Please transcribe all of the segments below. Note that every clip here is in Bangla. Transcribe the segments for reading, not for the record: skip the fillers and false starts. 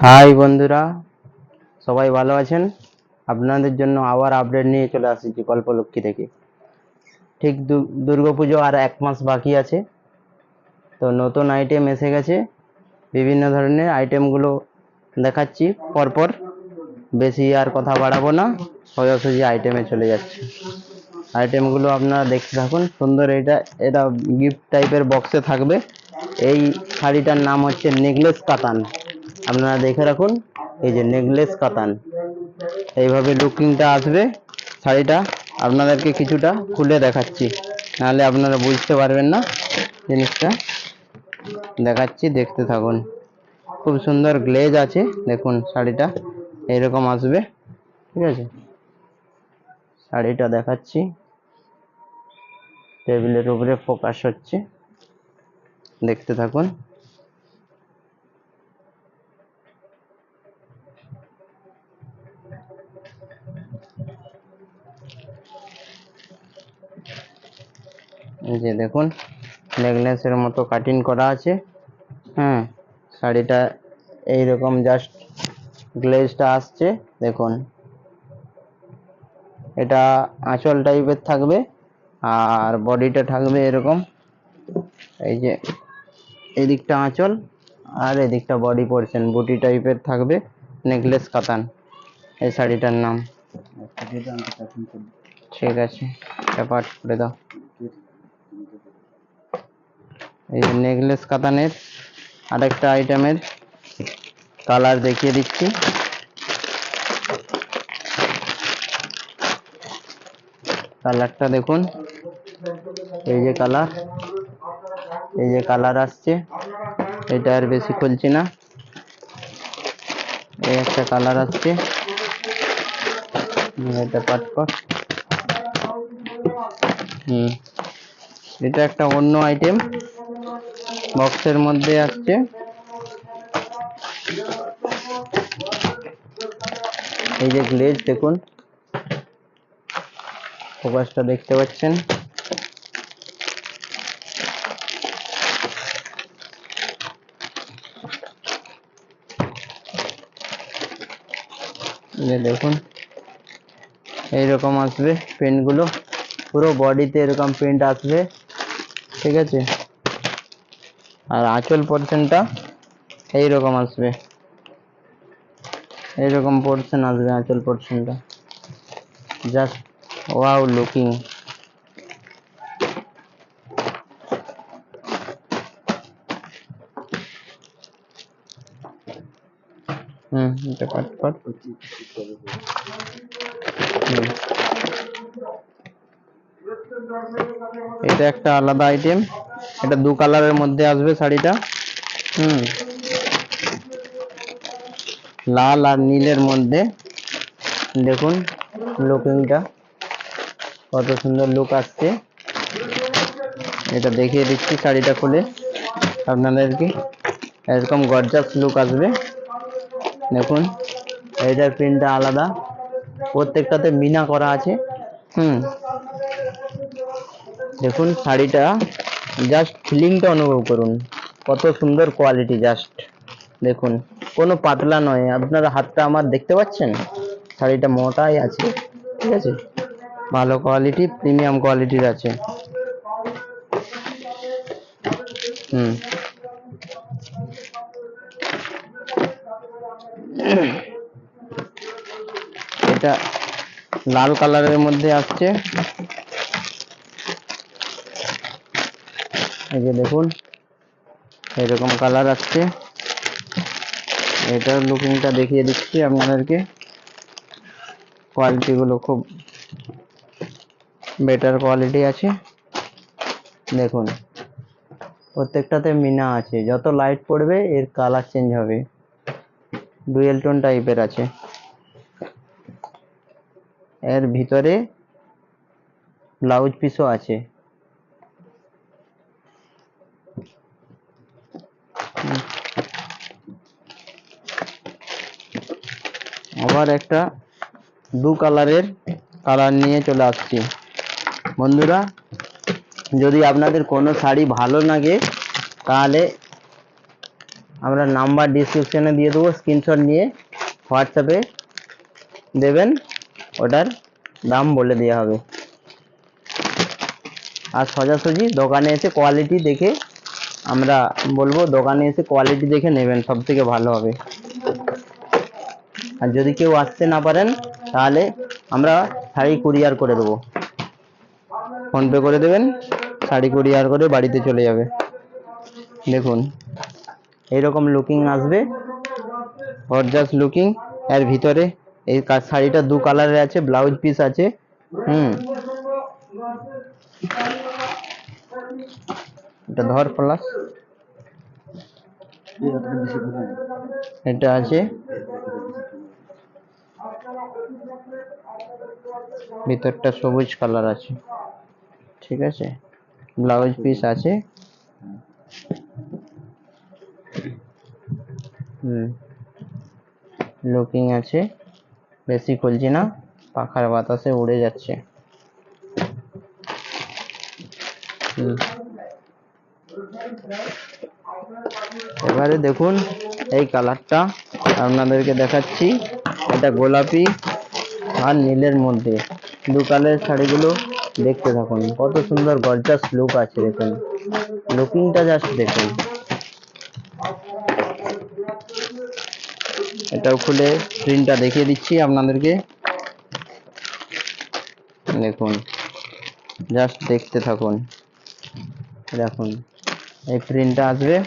হাই বন্ধুরা, সবাই ভালো আছেন? আপনাদের জন্য আবার আপডেট নিয়ে চলে আসছি কল্পলক্ষ্মী থেকে। ঠিক দুর্গাপুজো আর 1 মাস বাকি আছে, তো নতুন আইটেম এসে গেছে। বিভিন্ন ধরনের আইটেমগুলো দেখাচ্ছি পরপর। বেশি আর কথা বাড়াবো না, সোজাসুজি আইটেমে চলে যাচ্ছে। আইটেমগুলো আপনারা দেখতে থাকুন। সুন্দর, এটা গিফট টাইপের বক্সে থাকবে। এই শাড়িটার নাম হচ্ছে নেকলেস কাতান। আপনারা দেখে রাখুন, এই যে নেকলেস কাতান, এইভাবে লুকিংটা আসবে শাড়িটা। আপনাদেরকে কিছুটা খুলে দেখাচ্ছি, নাহলে আপনারা বুঝতে পারবেন না জিনিসটা। দেখাচ্ছি, দেখতে থাকুন। খুব সুন্দর গ্লেজ আছে, দেখুন শাড়িটা এইরকম আসবে। ঠিক আছে, শাড়িটা দেখাচ্ছি। টেবিলের উপরে ফোকাস হচ্ছে, দেখতে থাকুন। এই যে দেখুন, নেকলেসের মতো কাটিং করা আছে। হ্যাঁ, শাড়িটা এইরকম জাস্ট গ্লেজটা আসছে, দেখুন। এটা আঁচল টাইপের থাকবে, আর বডিটা থাকবে এরকম। এই যে এদিকটা আঁচল, আর এদিকটা বডি পোর্শন বুটি টাইপের থাকবে। নেকলেস কাতান এই শাড়িটার নাম। ঠিক আছে, এটা পাঠ করে দাও। এই যে নেকলেস কাতানের আরেকটা আইটেমের কালার দেখিয়ে দিচ্ছি। কালারটা দেখুন, এই যে কালার, এই যে কালার আসছে। এটা আর বেশি খুলছি না। এই একটা কালার আসছে, এটা পাট কর। এটা একটা অন্য আইটেম বক্সের মধ্যে আসছে। এই যে গ্লেজ দেখুন, ফোকাসটা দেখতে পাচ্ছেন। দেখুন এইরকম আসবে প্রিন্টগুলো, পুরো বডিতে এরকম প্রিন্ট আসবে। ঠিক আছে, আর আঁচল পোর্শনটা এইরকম আসবে, এইরকম পোর্শন আসবে আঁচল পোর্শনটা। Just wow looking. এটা কাট কর। এটা একটা আলাদা আইটেম, এটা 2 কালারের মধ্যে আসবে শাড়িটা। লাল আর নীলের মধ্যে। দেখুন লুকিংটা কত সুন্দর লুক আসছে। এটা দেখিয়ে দিচ্ছি শাড়িটা খুলে আপনাদেরকে। এরকম গর্জাস লুক আসবে। দেখুন এইটার প্রিন্টটা আলাদা, প্রত্যেকটাতে মিনা করা আছে। দেখুন শাড়িটা, জাস্ট ফিলিংটা অনুভব করুন, কত সুন্দর কোয়ালিটি। জাস্ট দেখুন, কোনো পাতলা নয়। আপনারা হাতটা আমার দেখতে পাচ্ছেন, শাড়িটা মোটাই আছে। ঠিক আছে, ভালো কোয়ালিটি, প্রিমিয়াম কোয়ালিটির আছে। এটা লাল কালারের মধ্যে আসছে। এই যে দেখুন এরকম কালার আসছে। এটার লুকিংটা দেখিয়ে দিচ্ছি আপনাদেরকে। কোয়ালিটি গুলো খুব বেটার কোয়ালিটি আছে। দেখুন প্রত্যেকটাতে মিনা আছে, যত লাইট পড়বে এর কালার চেঞ্জ হবে। ডুয়েল টোন টাইপের আছে। এর ভিতরে ব্লাউজ পিসও আছে। আবার একটা 2 কালারের কালার নিয়ে চলে আসছি। বন্ধুরা, যদি আপনাদের কোনো শাড়ি ভালো লাগে তাহলে আমরা নাম্বার ডিসক্রিপশনে দিয়ে দেবো, স্ক্রিনশট নিয়ে হোয়াটসঅ্যাপে দেবেন, ওটার দাম বলে দেওয়া হবে। আর সোজাসুজি দোকানে এসে কোয়ালিটি দেখে আমরা বলবো, দোকানে এসে কোয়ালিটি দেখে নেবেন, সব থেকে ভালো হবে। আর যদি কেউ আসতে না পারেন তাহলে আমরা শাড়ি কুরিয়ার করে দেবো, ফোনপে করে দেবেন, শাড়ি কুরিয়ার করে বাড়িতে চলে যাবে। দেখুন এইরকম লুকিং আসবে, গর্জাস লুকিং। এর ভিতরে এই শাড়িটা দু কালারের আছে, ব্লাউজ পিস আছে। এটা ধর প্লাস, এটা আছে ভিতরটা সবুজ কালার আছে, ঠিক আছে, ব্লাউজ পিস আছে। লুকিং আছে, বেশি খুলছি না, পাখার বাতাসে উড়ে যাচ্ছে। এবারে দেখুন এই কালারটা আপনাদেরকে দেখাচ্ছি, এটা গোলাপি আর নীলের মধ্যে দু কালারের শাড়িগুলো দেখতে থাকুন, কত সুন্দর গর্জাস লুক আছে। দেখুন লুকিংটা জাস্ট দেখুন। এটাও খুলে প্রিন্টটা দেখিয়ে দিচ্ছি আপনাদেরকে, দেখুন জাস্ট দেখতে থাকুন। দেখুন এই প্রিন্টটা আসবে,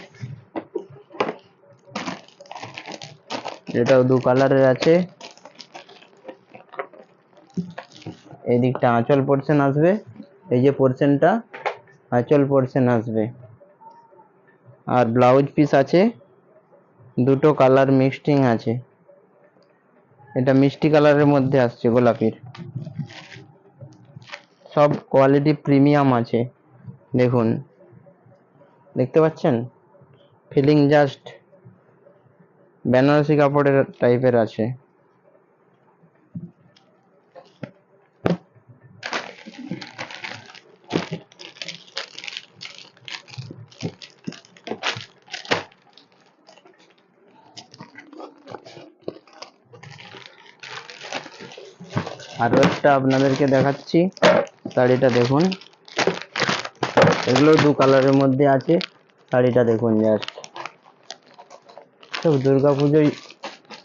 এটাও দু কালারের আছে। এই দিকটা আঁচল পোর্শন আসবে, এই যে পোর্শনটা আঁচল পোর্শন আসবে। আর ব্লাউজ পিস আছে, দুটো কালার মিক্সিং আছে, এটা মিষ্টি কালারের মধ্যে আসছে গোলাপির। সব কোয়ালিটি প্রিমিয়াম আছে, দেখুন দেখতে পাচ্ছেন, ফিলিং জাস্ট বেনারসি কাপড়ের টাইপের আছে। আরো একটা আপনাদেরকে দেখাচ্ছি, শাড়িটা দেখুন, এগুলো দু কালারের মধ্যে আছে। শাড়িটা দেখুন জাস্ট, সব দুর্গাপুজোয়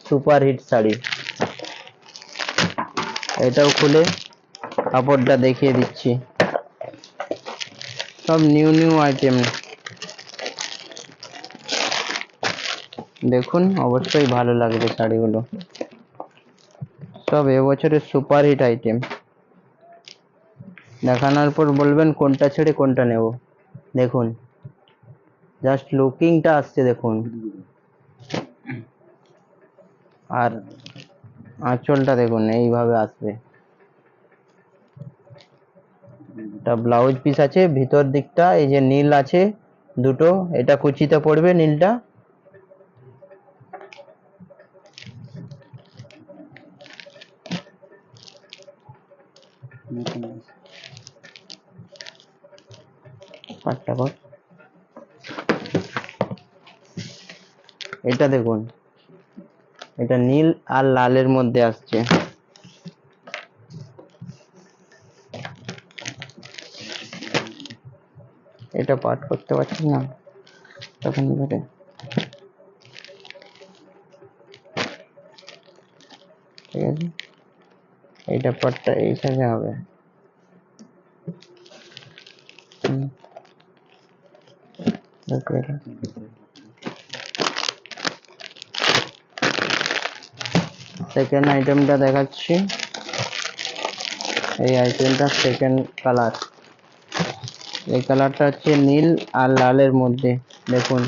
সুপার হিট শাড়ি। এটাও খুলে কাপড়টা দেখিয়ে দিচ্ছি, সব নিউ নিউ আইটেম। দেখুন অবশ্যই ভালো লাগবে শাড়িগুলো, সব এবছরের সুপার হিট আইটেম। দেখানোর পর বলবেন কোনটা ছেড়ে কোনটা নেব। দেখুন জাস্ট লুকিংটা আসছে দেখুন, আর আঁচলটা দেখুন এইভাবে আসবে। এটা ব্লাউজ পিস আছে, ভিতর দিকটা এই যে নীল আছে দুটো, এটা কুচিতে পড়বে নীলটা। এটা দেখুন, এটা নীল আর লালের মধ্যে আসছে। এটা পাঠ করতে পারছি না তখন ধরে, ঠিক আছে, এইটা পাঠটা এই সাথে হবে। সেকেন্ড আইটেমটা দেখাচ্ছি, এই আইটেমটা সেকেন্ড কালার। এই কালারটা হচ্ছে নীল আর লালের মধ্যে, দেখুন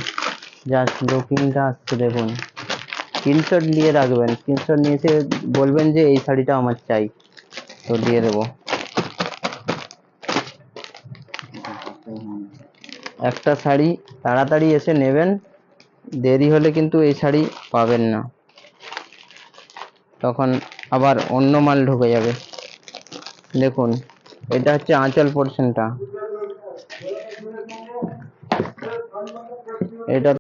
জাস্ট লুকিংটা আসছে দেখুন। স্ক্রিনশট নিয়ে রাখবেন, স্ক্রিনশট নিয়ে এসে বলবেন যে এই শাড়িটা আমার চাই, তো দিয়ে দেবো। একটা শাড়ি তাড়াতাড়ি এসে নেবেন, দেরি হলে কিন্তু এই শাড়ি পাবেন না, তখন আবার অন্য মাল ঢুকে যাবে। দেখুন এটা হচ্ছে আঁচল পোর্শনটা, এটা